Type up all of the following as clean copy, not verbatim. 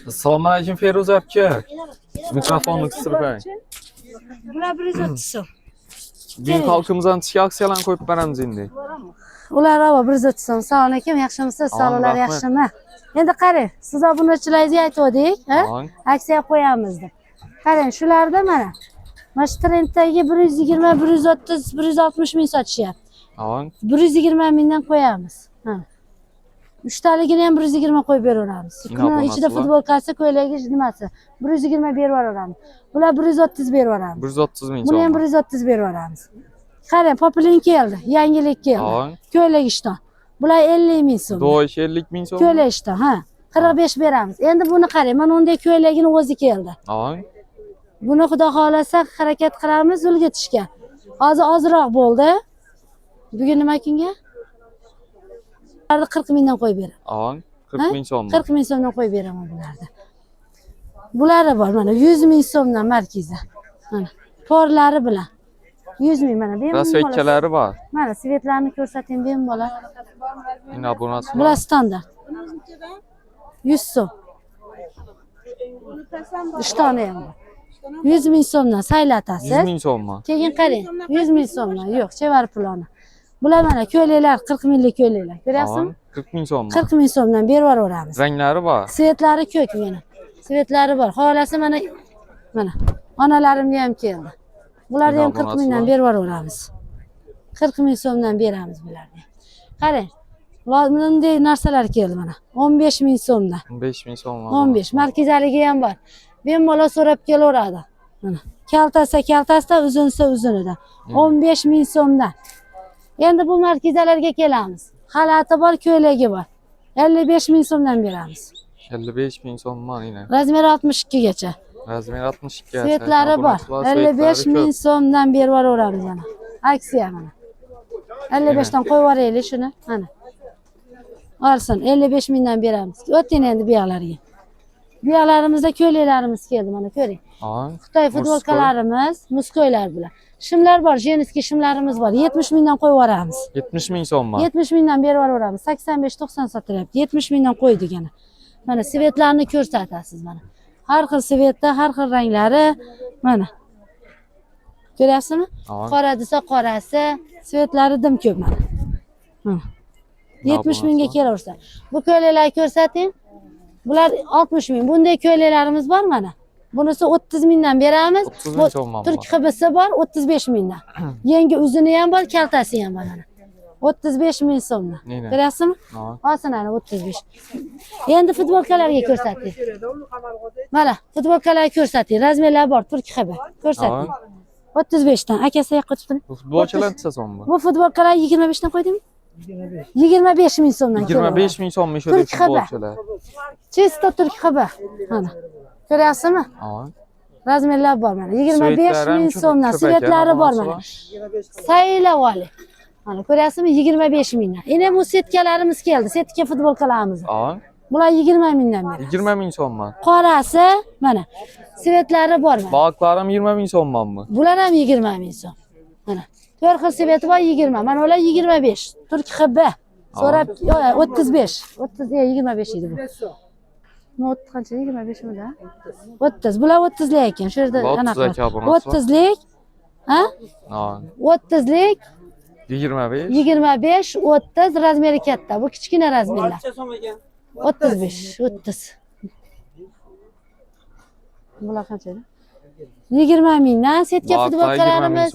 Assalomu alaykum Feruza aka. Mikrofonni qistirib qo'ying. Bular 130 so'm. Bugun xalqimizdan ichki aksiyalarni qo'yib beramiz endi. Ular 130 so'm. Assalomu alaykum, yaxshimisiz? Sog'liqlar yaxshimi? Endi qarang, siz obunachilaringizga aytgandik, ha? Aksiya qo'yamiz deb. Qarang, shularda mana. Mana shu trenddagi 120, 130, 160 ming sotishyapti. 120 mingdan qo'yamiz. Ha. Uchtaligini ham 120 qo'yib beraveramiz. Ichida futbolkasi, ko'ylagi, nimasi 120 berib yuboramiz. Bular 130 berib yuboramiz. 130 ming. Buni ham 130 berib yuboramiz. Qarang, populin keldi, yangilik keldi. Ko'ylak ishton. Bular 50 ming so'm. Do'sh 50 ming so'm. Ko'ylak ishton, ha. 45 beramiz. Endi buni qarang, mana unday ko'ylagini o'zi keldi. Buni xudo xolasa harakat qilamiz ulg'itishga. Hozir ozroq bo'ldi. Bugun nima kunga? 40 mingdan qo'yib beraman. 40 ming so'm. 40 ming so'mdan qo'yib beraman bularni. Bulari bor mana 100 ming so'mdan markiza. Mana porlari bilan 100 ming mana bemalol. Rasvetkalari bor. Mana svetlarni ko'rsating bemalol. Mana bunasi. Bular standart. 100 so'm. Ishtoni ham bor. 100 ming so'mdan saylatasiz. 100 ming so'mmi? Keyin qarang, 100 ming so'mdan. Yo'q, chevar puloni. Bular mana ko'ylaklar 40 minglik ko'ylaklar. Ko'ryapsizmi? 40 ming so'mmi? 40 ming so'mdan berib yuboramiz. Ranglari bor. Svetlari ko'k mana. Svetlari bor. Xolasi mana onalarimga ham keldi. Bularni ham 40 mingdan berib yuboramiz. 40 ming so'mdan beramiz bularni. Qarang. Bunday narsalar keldi mana. 15 ming so'mdan. 15 ming so'm. 15. Markizaligi ham bor. Bemalol so'rab kelaveradi. Mana. Kaltasa, uzunsa uzunidan. 15 ming so'mdan. Endi bu markizalarga kelamiz. Xalati bor, ko'ylagi bor. 55 ming so'mdan beramiz. 55 ming so'mmi yine? Razmeri 62 gacha. Razmeri 62 gacha. Svetlari bor. 55 ming so'mdan berib yuboramiz mana. Aksiya mana. 55 dan qo'yib yuboraylik shuni. Mana. Olsin, 55 mingdan beramiz. O'ting endi bu yoqlarga. Bu yoqlarimizda ko'ylaklarimiz keldi mana ko'ring. Xitoy futbolkalarimiz, muskoylar bilan. Shimlar bor, jenskiy shimlarimiz bor. 70 mingdan qo'yib yuboramiz. 70 ming so'mmi? 70 mingdan berib yuboramiz. 85-90 sotilyapti. 70 mingdan qo'ydik yana. Mana svetlarni ko'rsatasiz mana. Har xil svetda, har xil ranglari mana. Ko'ryapsizmi? Qora desa qorasi, svetlari dim ko'p mana. 70 mingga kelaversa. Bu ko'ylaklarni ko'rsating. Bular 60 ming. Bunday ko'ylaklarimiz bor mana. Bunisi 30 mingdan beramiz. 30 ming so'mmi? Turk hibisi bor 35 mingdan. Yangi uzuni ham bor, kaltasi ham bor mana. 35 ming so'mdan. Ko'ryapsizmi? Olsin ana 35. Endi futbolkalarga ko'rsating. Mana futbolkalarni ko'rsating. Razmerlar bor, turk hibi. Ko'rsating. 35 dan. Akasi yoqqa tutib. Futbolchilar necha so'mmi? Bu futbolkalar 25 dan qo'ydingmi? 25 ming so'mdan. 25 ming so'mmi shu futbolchilar. Chista turk hibi. Mana. Ko'ryapsizmi? Razmerlar bor mana. 25 ming so'mdan svetlari bor mana. Saylab oling. Mana ko'ryapsizmi? 25 mingdan. Endi bu setkalarimiz keldi. Setka futbolkalarimiz. Bular 20 mingdan beramiz. 20 ming so'mmi? Qorasi mana. Svetlari bor mana. Baliqlarim 20 ming so'mmi? Bular ham 20 ming so'm. Mana. 4 xil sveti bor 20. Mana ular 25. Turk hibi. So'rab 35. 30 25 edi bu. Not qancha 25 mi da? 30. Bular 30 lik ekan. Shu yerda anaqa. 30 lik. Ha? 30 lik. 25. 25, 30 razmeri katta. Bu kichkina razmerlar. 35, 30. Bular qancha edi? 20 mingdan setka futbolkalarimiz.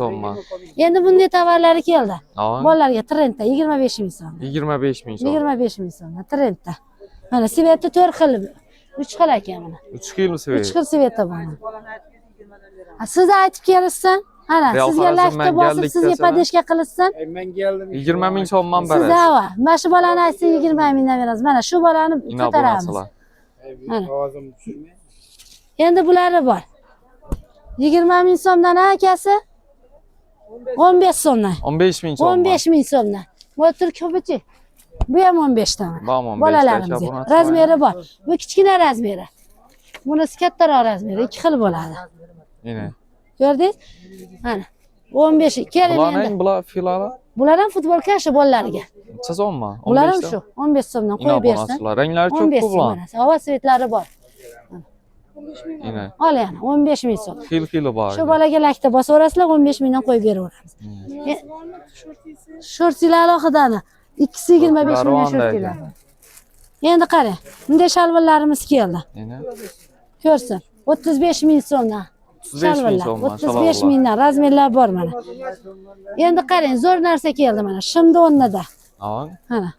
Endi bunday tovarlari keldi. Bolalarga trendda 25 ming so'm. 25 ming so'm. 25 ming so'm trendda. Mana sveti 4 xil. 3 xil ekan mana. 3 xil svet. 3 xil sveti bor. Siz aytib kelishsin. Ana sizga lafta bosib, sizga podeshka qilishsin. Men keldim. 20 ming so'mdan berasiz. Siz ava. Mana shu bolani aytsa 20 mingdan beramiz. Mana shu bolani ko'taramiz. Endi bulari bor. 20 ming so'mdan akasi. 15 so'mdan. 15 ming so'm. 15 ming so'mdan. Bu turk hibichi. Bu ham 15 dan. Bolalarimiz. Razmeri bor. Bu kichkina razmeri. Bunisi kattaroq razmeri, 2 xil bo'ladi. Mana. Ko'rdingiz? Mana. 15. Keling endi. Bular filala. Bular ham futbolka shu bolalarga. Necha so'mmi? Bular ham shu 15 so'mdan qo'yib bersin. Ranglari ko'p bu. Havo svetlari bor. Yine. Ol yani 15 ming so'm. Xil bor. Shu bolaga lakda bosaverasizlar 15 mingdan qo'yib beraveramiz. Shortilar alohidani. İkisi 25 mingdan shortilar. Endi qarang, bunday shalvarlarimiz keldi. Yine. Ko'rsin. 35 ming so'mdan. 35 ming so'm. 35 mingdan razmerlar bor mana. Endi qarang, zo'r narsa keldi mana. Shimda o'rnida. Avang. Mana.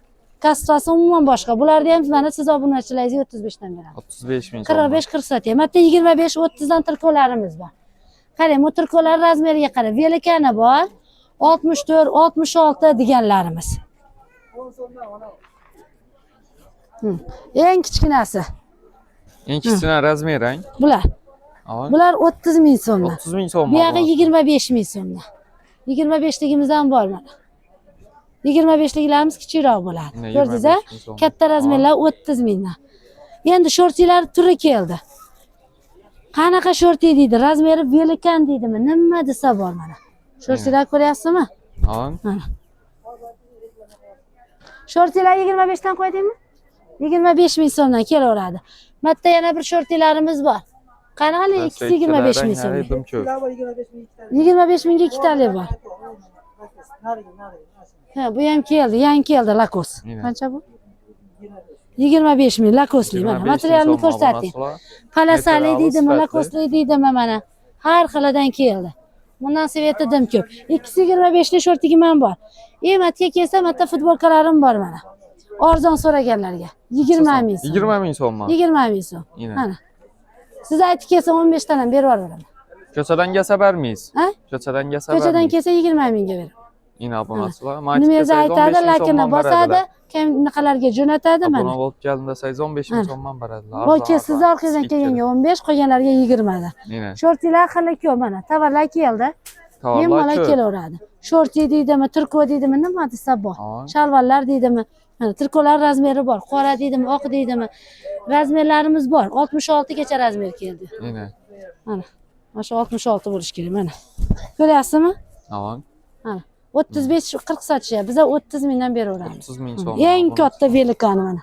Kastrasi umuman boshqa. Bularni ham mana siz obunachilaringizga 35 dan beramiz. 35 ming so'm. 45-40 sotyapman. Bitta 25-30 dan tirkovlarimiz bor. Qarang, bu tirkovlar razmeriga qarang. Velikani bor. 64, 66 deganlarimiz. Eng kichkinasi. Eng kichkina razmerang. Bular. Avang. Bular 30 ming so'mdan. 30 ming so'm. Bu yog'i 25 ming so'mdan. 25 ligimizdan bor mana. 25 liklarimiz kichikroq bo'ladi. Ko'rdingiz-a? Katta razmerlar 30 mingdan. Endi shortilar turi keldi. Qanaqa shorti deydi? Razmeri velikan deydimi? Nima desa bor mana. Shortilar ko'ryapsizmi? Avang. Mana. Shortilar 25 dan qo'ydingmi? 25 ming so'mdan kelaveradi. Bitta yana bir shortilarimiz bor. Qanaqali ikkisi 25 ming so'm. 25 mingga ikkitali bor. Ha, bu ham keldi, yangi keldi Lakos. Qancha bu? 25 ming Lakosli mana. Materialni ko'rsating. Palasali deydimi, Lakosli deydimi mana. Har xilidan keldi. Bundan seviyati dim ko'p. Ikkisi 25 li shortigim ham bor. Matga kelsa, bitta futbolkalarim bor mana. Arzon so'raganlarga 20 ming so'm. 20 ming so'mmi? 20 ming so'm. Mana. Siz aytib kelsa 15 dan ham berib yuboraman. Ko'chadan kelsa bermaysiz. Ha? Ko'chadan kelsa Ko'chadan kelsa 20 mingga beraman. Yine abonasilar. Nimaga aytadi, lakini bosadi, kimniqalarga jo'natadi mana. Abona bo'lib keldim desangiz 15 ming so'mdan beradilar. Balki siz orqangizdan kelganga 15, qolganlarga 20 dan. Shortilar xili ko'p mana. Tovarlar keldi. Bemalol kelaveradi. Shorti deydimi, turko deydimi, nima desa bor. Shalvarlar deydimi, mana turkolar razmeri bor. Qora deydimi, oq deydimi. Razmerlarimiz bor. 66 gacha razmer keldi. Mana. Mana shu 66 bo'lish kerak mana. Ko'ryapsizmi? Avang. Mana. 35-40 sotishyapti. Biz 30 mingdan beraveramiz. 30 ming so'm. Eng katta velikani mana.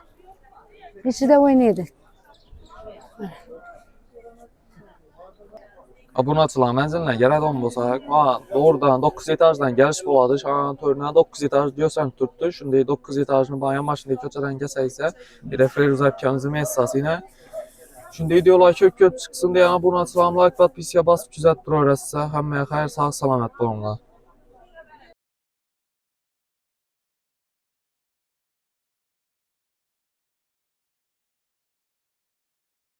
Ichida o'ynaydi. Obunachilar manzildan keladigan bo'lsak, doğrudan 9 etajdan gelish bo'ladi. Shan to'rtdan 9 etaj diyorsan turibdi. Shunday 9 etajni bayon mashina ko'chadan kelsa, refrey uzatganimiz messasini. Shunday videolar ko'p chiqsin degan obunachilar like, podpiska bosib kuzatib turaverasiz. Hammaga xayr, sog' salomat bo'linglar.